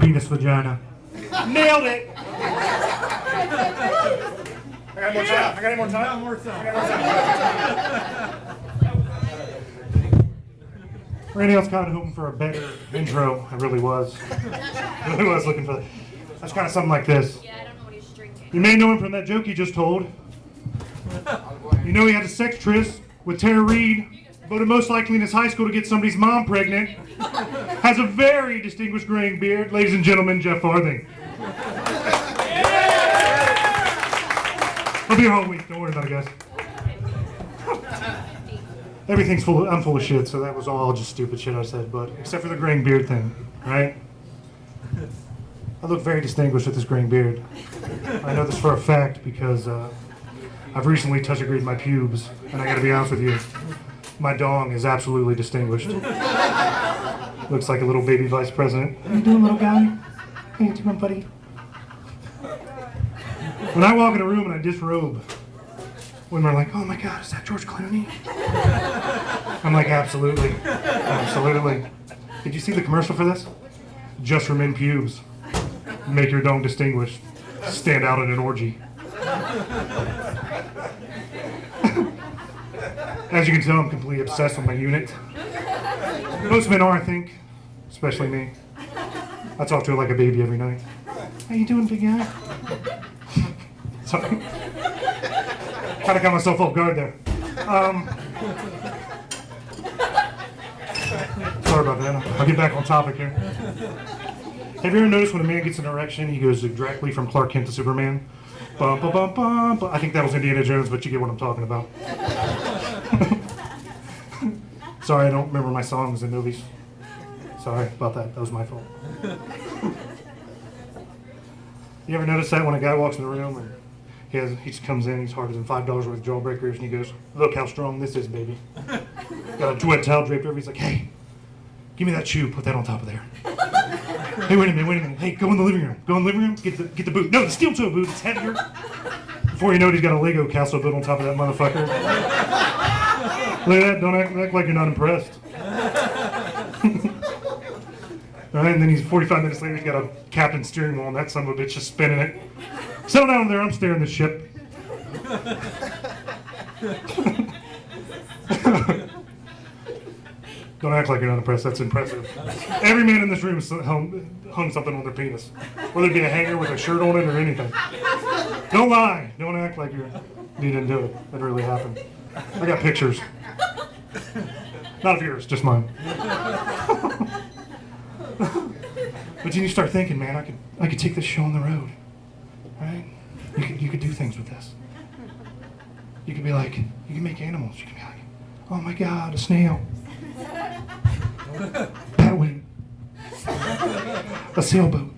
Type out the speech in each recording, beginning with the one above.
penis vagina. Nailed it! I got more time. I got any more time? I got more time. Randy, I was kind of hoping for a better intro. I really was. I really was looking for that. That's kind of something like this. Yeah, I don't know what he's drinking. You may know him from that joke he just told. You know he had a sex tryst with Tara Reid, voted most likely in his high school to get somebody's mom pregnant. Has a very distinguished graying beard. Ladies and gentlemen, Jeff Farthing. I'll be here all week. Don't worry about it, guys. Everything's full of, I'm full of shit, so that was all just stupid shit I said, but except for the graying beard thing, right? I look very distinguished with this graying beard. I know this for a fact because I've recently touch agreed my pubes, and I gotta be honest with you, my dong is absolutely distinguished. Looks like a little baby vice president. How you doing, little guy? How you doing, buddy? When I walk in a room and I disrobe, women are like, oh my God, is that George Clooney? I'm like, absolutely, absolutely. Did you see the commercial for this? Just for men pubes. Make your dong distinguished. Stand out in an orgy. As you can tell, I'm completely obsessed with my unit. Most men are, I think, especially me. I talk to her like a baby every night. How you doing, big guy? Sorry. Kind of got myself off guard there. Sorry about that. I'll get back on topic here. Have you ever noticed when a man gets an erection, he goes directly from Clark Kent to Superman? Bum, bum, bum, bum, bum. I think that was Indiana Jones, but you get what I'm talking about. Sorry, I don't remember my songs and movies. Sorry about that. That was my fault. You ever notice that when a guy walks in the room and he just comes in, he's harder than $5 worth of jawbreakers, and he goes, look how strong this is, baby. Got a wet towel draped over. He's like, hey, give me that shoe. Put that on top of there. Hey, wait a minute. Hey, go in the living room. Go in the living room. Get the boot. No, the steel toe boot. It's heavier. Before you know it, he's got a Lego castle built on top of that motherfucker. Look at that. Don't act like you're not impressed. All right, and then he's 45 minutes later, he's got a captain steering wheel, and that son of a bitch is spinning it. Settle down there. I'm steering the ship. Don't act like you're not impressed. That's impressive. Every man in this room hung something on their penis, whether it be a hanger with a shirt on it or anything. Don't lie. Don't act like you didn't do it. That really happened. I got pictures. Not of yours, just mine. But then you start thinking, man, I could take this show on the road, right? You could do things with this. You could be like, you can make animals. You can be like, oh my God, a snail. Batwing. A sailboat.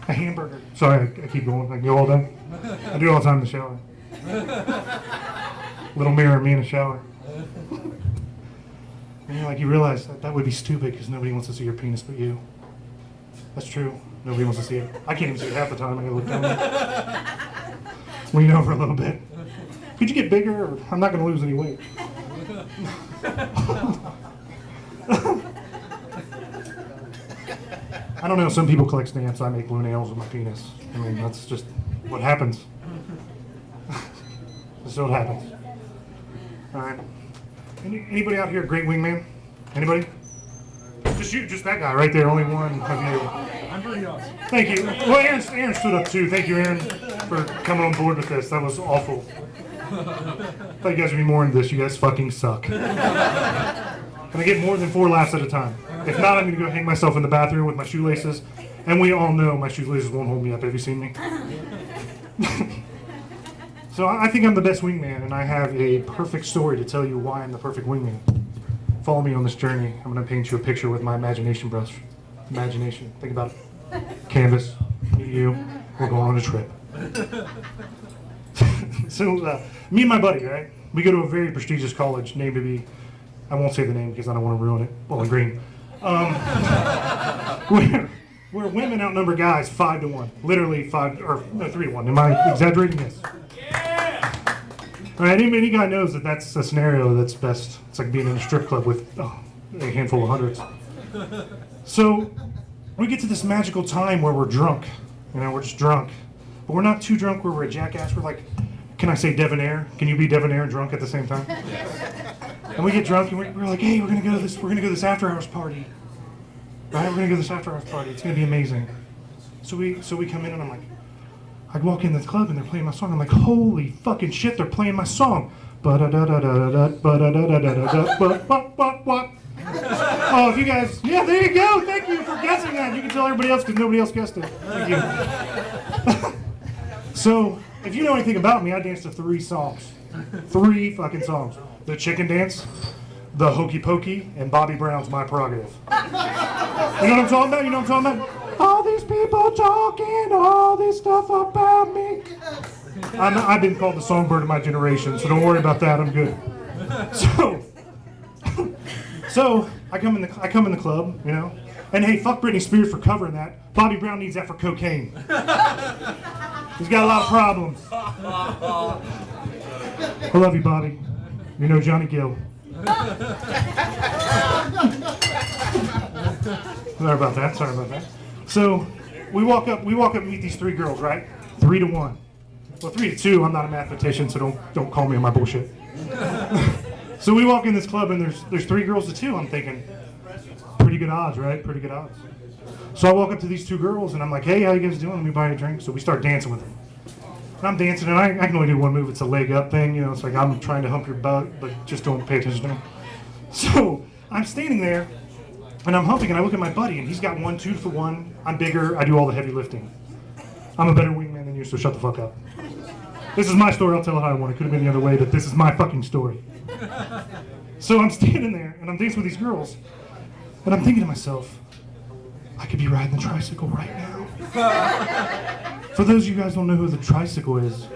A hamburger. Sorry, I keep going. I can go all day. I do it all the time in the shower. Little mirror of me in the shower. And you're like, you realize that would be stupid because nobody wants to see your penis but you. That's true. Nobody wants to see it. I can't even see it half the time. I gotta look down there. Lean over a little bit. Could you get bigger? Or I'm not gonna lose any weight. I don't know, some people collect stamps. I make blue nails with my penis. I mean, that's just what happens. That's what happens. All right. Anybody out here a great wingman? Anybody? Just you, just that guy right there. Only one of you. I'm pretty awesome. Thank you. Well, Aaron stood up too. Thank you, Aaron, for coming on board with this. That was awful. Thought you guys would be more into this. You guys fucking suck. Can I get more than 4 laughs at a time? If not, I'm going to go hang myself in the bathroom with my shoelaces. And we all know my shoelaces won't hold me up. Have you seen me? So I think I'm the best wingman, and I have a perfect story to tell you why I'm the perfect wingman. Follow me on this journey. I'm going to paint you a picture with my imagination brush. Imagination. Think about it. Canvas. Me, you. We're going on a trip. So me and my buddy, right? We go to a very prestigious college named to be, I won't say the name because I don't want to ruin it. Bowling Green. Where women outnumber guys 5-1. Literally 3-1. Am I exaggerating? Yes. All right, any guy knows that that's a scenario that's best. It's like being in a strip club with a handful of hundreds. So we get to this magical time where we're drunk. You know, we're just drunk. But we're not too drunk where we're a jackass. We're like, can I say debonair? Can you be debonair and drunk at the same time? And we get drunk and we're like, hey, we're gonna go to this after hours party. Right? We're gonna go to this after hours party. It's gonna be amazing. So we come in and I'm like, I walk in this club and they're playing my song. I'm like, holy fucking shit, they're playing my song. Oh, if you guys, yeah, there you go. Thank you for guessing that. You can tell everybody else because nobody else guessed it. Thank you. So, if you know anything about me, I dance to 3 songs. 3 fucking songs. The Chicken Dance, the Hokey Pokey, and Bobby Brown's My Prerogative. You know what I'm talking about? You know what I'm talking about? All these people talking all this stuff about me. I've been called the songbird of my generation, so don't worry about that. I'm good. So I come in the club, you know, and hey, fuck Britney Spears for covering that. Bobby Brown needs that for cocaine. He's got a lot of problems. I love you, Bobby. You know Johnny Gill. Sorry about that. So we walk up and meet these 3 girls, right? 3 to 1. Well, 3 to 2. I'm not a mathematician, so don't call me on my bullshit. So we walk in this club and there's 3 girls to 2. I'm thinking, pretty good odds, right? Pretty good odds. So I walk up to these 2 girls and I'm like, hey, how you guys doing? Let me buy you a drink. So we start dancing with them. And I'm dancing and I can only do one move. It's a leg up thing, you know. It's like I'm trying to hump your butt, but just don't pay attention to me. So I'm standing there and I'm humping and I look at my buddy and he's got 1 2 for 1. I'm bigger. I do all the heavy lifting. I'm a better wingman than you, so shut the fuck up. This is my story. I'll tell it how I want. It could have been the other way, but this is my fucking story. So I'm standing there and I'm dancing with these girls and I'm thinking to myself, I could be riding the tricycle right now. For those of you guys who don't know who the tricycle is,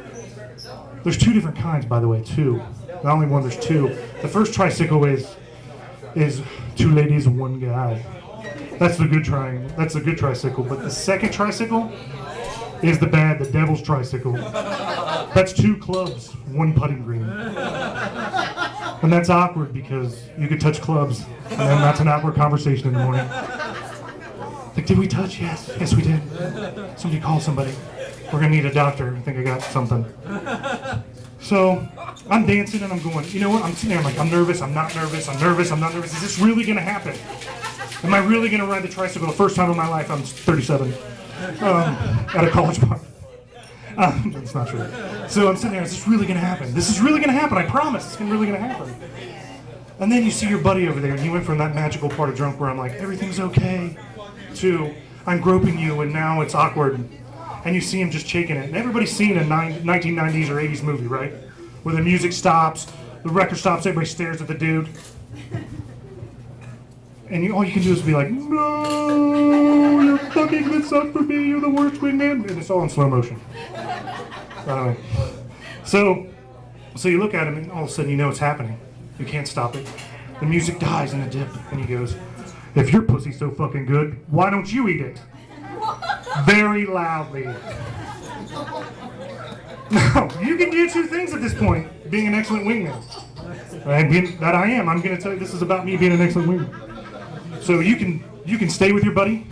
there's 2 different kinds, by the way, 2. Not only one, there's 2. The first tricycle is 2 ladies and 1 guy. That's the good tricycle. But the second tricycle is the devil's tricycle. That's 2 clubs, 1 putting green. And that's awkward because you could touch clubs, and then that's an awkward conversation in the morning. Like, did we touch? Yes, we did. Somebody call somebody. We're gonna need a doctor. I think I got something. So I'm dancing and I'm going, you know what? I'm sitting there, I'm like, I'm nervous, I'm not nervous, I'm nervous, I'm not nervous. Is this really gonna happen? Am I really gonna ride the tricycle the first time in my life? I'm 37. At a college party. That's not true. So I'm sitting there, is this really gonna happen? This is really gonna happen, I promise, it's really gonna happen. And then you see your buddy over there, and he went from that magical part of drunk where I'm like, everything's okay, to I'm groping you, and now it's awkward. And you see him just shaking it. And everybody's seen a 1990s or 80s movie, right? Where the music stops, the record stops, everybody stares at the dude. And all you can do is be like, no, you're fucking this up for me, you're the worst wingman. And it's all in slow motion. So you look at him and all of a sudden you know it's happening. You can't stop it. The music dies in a dip and he goes, if your pussy's so fucking good, why don't you eat it? Very loudly. Now, you can do 2 things at this point, being an excellent wingman. And that I am. I'm going to tell you this is about me being an excellent wingman. So you can stay with your buddy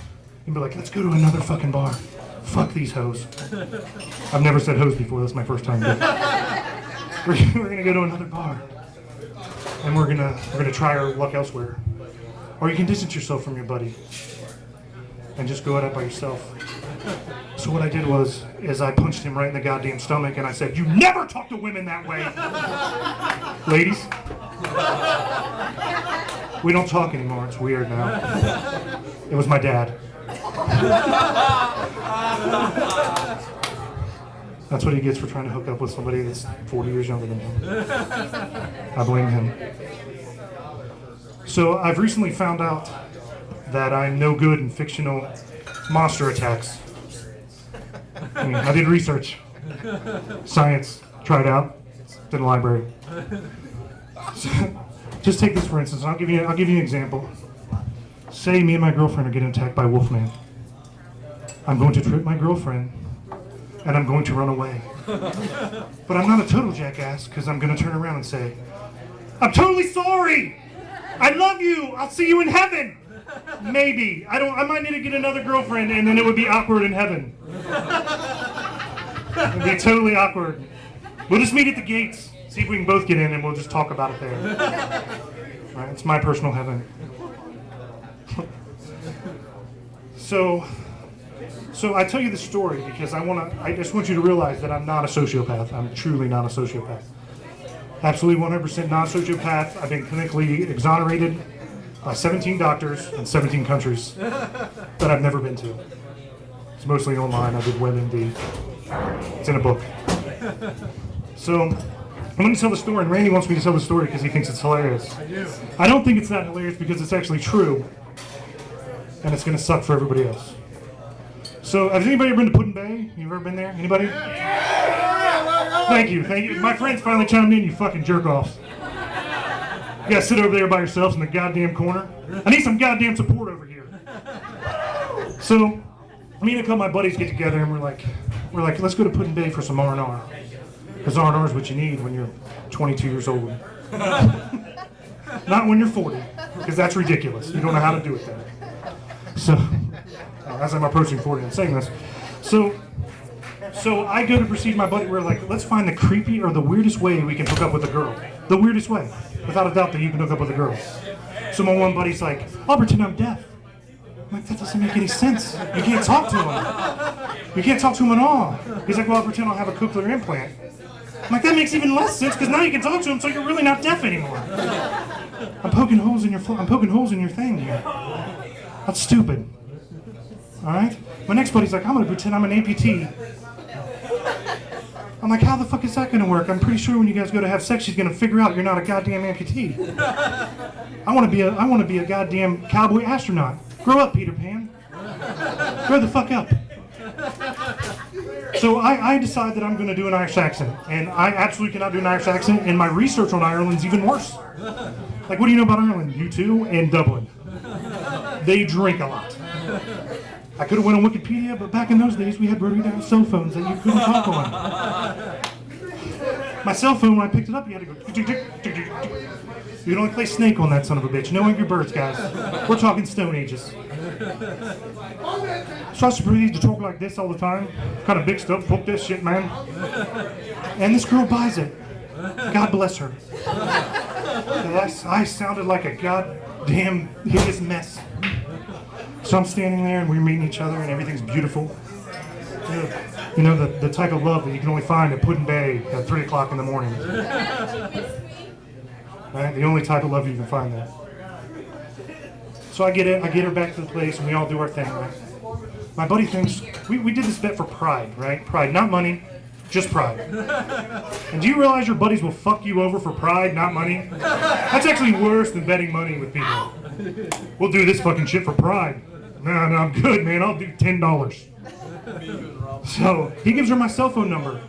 and be like, let's go to another fucking bar. Fuck these hoes. I've never said hoes before, that's my first time. We're gonna go to another bar. And we're gonna try our luck elsewhere. Or you can distance yourself from your buddy and just go at it by yourself. So what I did is I punched him right in the goddamn stomach and I said, you never talk to women that way. Ladies, we don't talk anymore, it's weird now. It was my dad. That's what he gets for trying to hook up with somebody that's 40 years younger than him. I blame him. So I've recently found out that I'm no good in fictional monster attacks. I did research. Science. Tried out. It's in the library. So, just take this for instance. I'll give you an example. Say me and my girlfriend are getting attacked by a wolfman. I'm going to trip my girlfriend and I'm going to run away. But I'm not a total jackass because I'm going to turn around and say, I'm totally sorry! I love you! I'll see you in heaven! Maybe. I might need to get another girlfriend, and then it would be awkward in heaven. It'd be totally awkward. We'll just meet at the gates, see if we can both get in, and we'll just talk about it there. Right, it's my personal heaven. So I tell you the story because I just want you to realize that I'm not a sociopath. I'm truly not a sociopath. Absolutely 100% not a sociopath. I've been clinically exonerated by 17 doctors in 17 countries that I've never been to. It's mostly online. I did WebMD. It's in a book. So I'm going to tell the story, and Randy wants me to tell the story because he thinks it's hilarious. I do. I don't think it's that hilarious because it's actually true, and it's going to suck for everybody else. So, has anybody ever been to Put-in-Bay? You ever been there? Anybody? Yeah. Thank you. My friends finally chimed in, you fucking jerk-offs. You gotta sit over there by yourselves in the goddamn corner. I need some goddamn support over here. So, me and a couple of my buddies get together and we're like, let's go to Put-in-Bay for some R&R. Because R&R is what you need when you're 22 years old. Not when you're 40, because that's ridiculous. You don't know how to do it then. So, as I'm approaching 40 and saying this. So I go to proceed my buddy, we're like, let's find the creepy or the weirdest way we can hook up with a girl. The weirdest way, without a doubt that you can hook up with a girl. So my one buddy's like, I'll pretend I'm deaf. I'm like, that doesn't make any sense. You can't talk to him. You can't talk to him at all. He's like, well, I'll pretend I'll have a cochlear implant. I'm like, that makes even less sense because now you can talk to him, so you're really not deaf anymore. I'm poking holes in your thing here. That's stupid. All right? My next buddy's like, I'm going to pretend I'm an amputee. I'm like, how the fuck is that going to work? I'm pretty sure when you guys go to have sex, she's going to figure out you're not a goddamn amputee. I want to be a goddamn cowboy astronaut. Grow up, Peter Pan. Grow the fuck up. So I decide that I'm going to do an Irish accent, and I absolutely cannot do an Irish accent, and my research on Ireland's even worse. Like, what do you know about Ireland? U2 and Dublin. They drink a lot. I could have went on Wikipedia, but back in those days, we had rotary dial cell phones that you couldn't talk on. My cell phone, when I picked it up, you had to go... You could only play Snake on that son of a bitch. No Angry Birds, guys. We're talking Stone Ages. So I was pretty to talk like this all the time. Kind of big stuff. Fuck this shit, man. And this girl buys it. God bless her. I sounded like a goddamn hideous mess. So I'm standing there and we're meeting each other and everything's beautiful. You know, the type of love that you can only find at Put-in-Bay at 3 o'clock in the morning. Right? The only type of love you can find there. So I get her back to the place and we all do our thing, right? My buddy thinks, we did this bet for pride, right? Pride, not money, just pride. And do you realize your buddies will fuck you over for pride, not money? That's actually worse than betting money with people. We'll do this fucking shit for pride. No, I'm good, man. I'll do $10. So he gives her my cell phone number.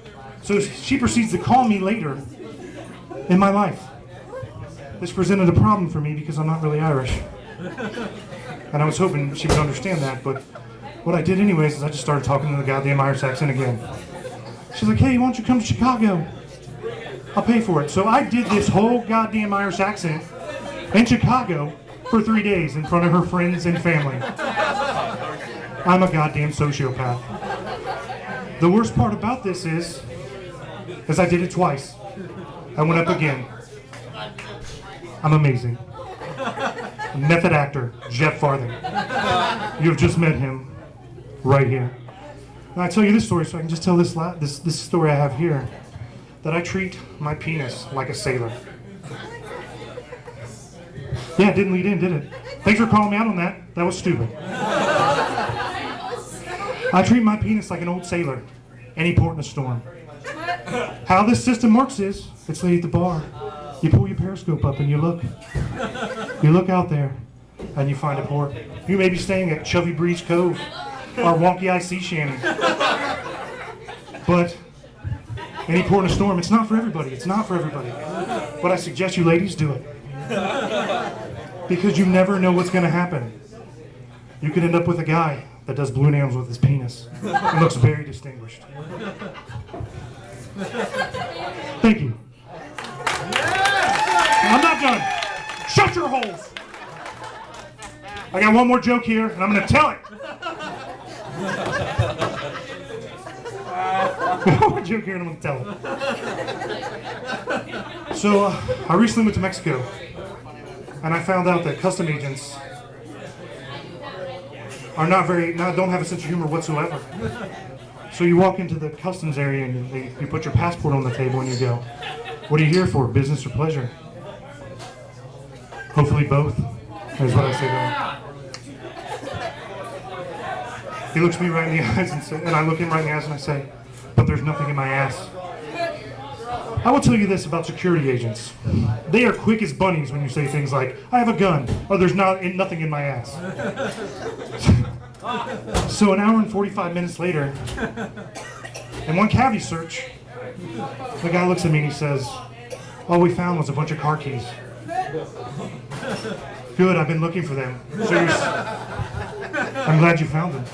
So she proceeds to call me later in my life. This presented a problem for me because I'm not really Irish. And I was hoping she would understand that, but what I did anyways is I just started talking in the goddamn Irish accent again. She's like, hey, why don't you come to Chicago? I'll pay for it. So I did this whole goddamn Irish accent in Chicago for 3 days in front of her friends and family. I'm a goddamn sociopath. The worst part about this is I did it twice. I went up again. I'm amazing. Method actor, Jeff Farthing. You have just met him right here. And I tell you this story so I can just tell this story I have here. That I treat my penis like a sailor. Yeah, it didn't lead in, did it? Thanks for calling me out on that. That was stupid. I treat my penis like an old sailor. Any port in a storm. How this system works is, it's late at the bar. You pull your periscope up and you look. You look out there and you find a port. You may be staying at Chubby Breeze Cove or Wonky Eye Sea Shanty. But any port in a storm, it's not for everybody. It's not for everybody. But I suggest you ladies do it. Because you never know what's going to happen. You could end up with a guy that does blue nails with his penis and looks very distinguished. Thank you. I'm not done. Shut your holes. I got one more joke here, and I'm going to tell it. One more joke here, and I'm going to tell it. So, I recently went to Mexico, and I found out that custom agents are don't have a sense of humor whatsoever. So you walk into the customs area and you put your passport on the table and you go, "What are you here for, business or pleasure?" "Hopefully both," is what I say to him. He looks me right in the eyes and I look him right in the eyes and I say, "But there's nothing in my ass." I will tell you this about security agents. They are quick as bunnies when you say things like, "I have a gun," or "There's nothing in my ass." So an hour and 45 minutes later, in one cavity search, the guy looks at me and he says, "All we found was a bunch of car keys." "Good, I've been looking for them." "I'm glad you found them.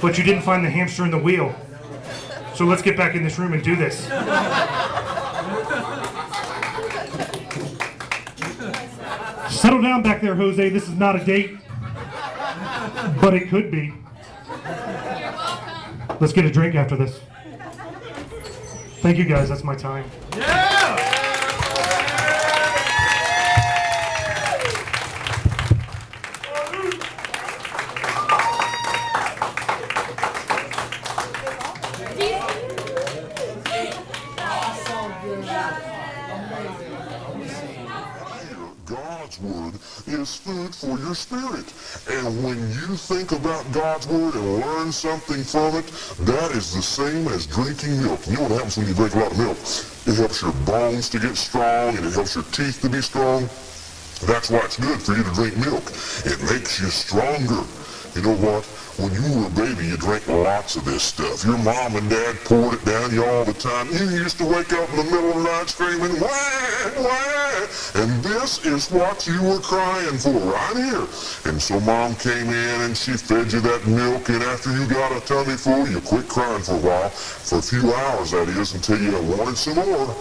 But you didn't find the hamster in the wheel. So let's get back in this room and do this." Settle down back there, Jose. This is not a date. But it could be. Let's get a drink after this. Thank you guys, that's my time. God's word is food for your spirit. And when you think about God's word and learn something from it, that is the same as drinking milk. You know what happens when you drink a lot of milk? It helps your bones to get strong and it helps your teeth to be strong. That's why it's good for you to drink milk. It makes you stronger. You know what? When you were a baby, you drank lots of this stuff. Your mom and dad poured it down you all the time. You used to wake up in the middle of the night screaming, "Wah, wah!" And this is what you were crying for right here. And so mom came in and she fed you that milk, and after you got a tummy full, you quit crying for a while, for a few hours that is, until you wanted some more.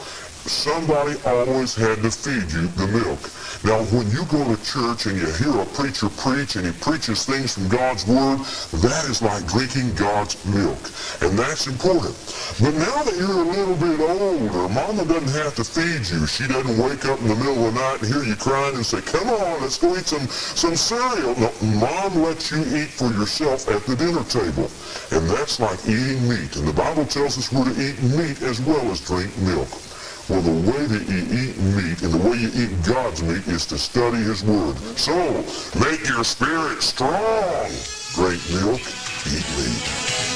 Somebody always had to feed you the milk. Now, when you go to church and you hear a preacher preach and he preaches things from God's word, that is like drinking God's milk. And that's important. But now that you're a little bit older, Mama doesn't have to feed you. She doesn't wake up in the middle of the night and hear you crying and say, "Come on, let's go eat some cereal." No, Mom lets you eat for yourself at the dinner table. And that's like eating meat. And the Bible tells us we're to eat meat as well as drink milk. Well, the way that you eat meat and the way you eat God's meat is to study His Word. So, make your spirit strong. Drink milk, eat meat.